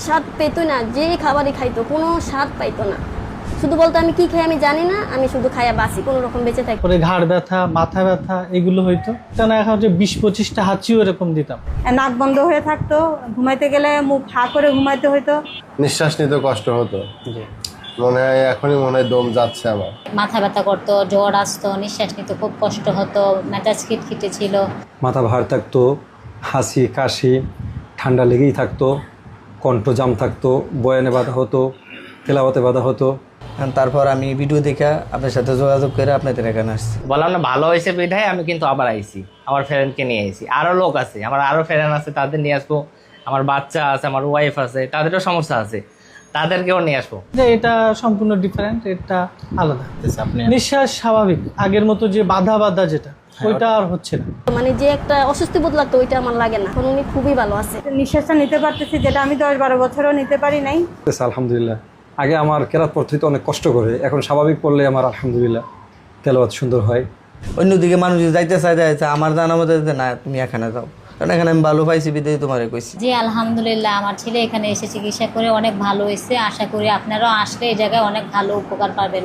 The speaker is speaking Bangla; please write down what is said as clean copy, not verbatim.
স্বাদ পেতো না, যে খাবারই খাইতো কোনো স্বাদ পাইতো না। শুধু বলতো আমি কি খাই আমি জানি না, আমি শুধু খাইয়া বাসি, কোনো রকম বেঁচে থাকি। পরে ঘাড় ব্যথা, মাথা ব্যথা এগুলো হইতো। কেন এখন যে 20-25টা হাঁচিও এরকম দিতাম। নাক বন্ধ হয়ে থাকতো, ঘুমাইতে গেলে মুখ ফা করে ঘুমাইতে হইতো। নিঃশ্বাস নিতে কষ্ট হতো, মনে হয় এখনই মনে হয় দম যাচ্ছে আমার। মাথা ব্যথা করতো, জ্বর আসতো, নিঃশ্বাস নিতে খুব কষ্ট হতো, মেজাজ খিটখিটে ছিল। মাথা ভার থাকতো, হাসি কাশি, ঠান্ডা লেগেই থাকতো, কণ্ঠ জাম থাকতো, বয়ানে বাধা হতো, তেলাওয়াতে বাধা হতো। তারপর আমি ভিডিও দেখে আপনার সাথে যোগাযোগ করে আপনাদের এখানে আসছি। বললাম না ভালো হয়েছে বিধায় আমি কিন্তু আবার আইছি, আমার ফ্রেন্ডকে নিয়ে আইছি। আরও লোক আছে, আমার আরও ফ্রেন্ড আছে, তাদের নিয়ে আসবো। আমার বাচ্চা আছে, আমার ওয়াইফ আছে, তাদেরও সমস্যা আছে, তাদেরকেও নিয়ে আসবো। যে এটা সম্পূর্ণ ডিফারেন্ট, এটা আলাদা। নিঃশ্বাস স্বাভাবিক, আগের মতো যে বাধা বাধা যেটা ওইটা আর হচ্ছে না। মানে যে একটা অস্বস্তি বোধ লাগতো ওইটা আমার লাগে না, এখন উনি খুবই ভালো আছে। নিঃশ্বাসটা নিতে পারতেছি, যেটা আমি 10-12 বছরও নিতে পারি নাই। আলহামদুলিল্লাহ। আগে আমার কেরাত পড়তে হইতো অনেক কষ্ট করে, এখন স্বাভাবিক পড়লে আমার আলহামদুলিল্লাহ তেলাওয়াত সুন্দর হয়। অন্যদিকে মানুষ যাইতে চাইতে আমার জানা মতো না তুমি এখানে যাও, কারণ এখানে আমি ভালো পাইছি বিদায় তোমারে কইছি। জি আলহামদুলিল্লাহ, আমার ছেলে এখানে এসে চিকিৎসা করে অনেক ভালো হয়েছে। আশা করি আপনারাও আসলে এই জায়গায় অনেক ভালো উপকার পাবেন।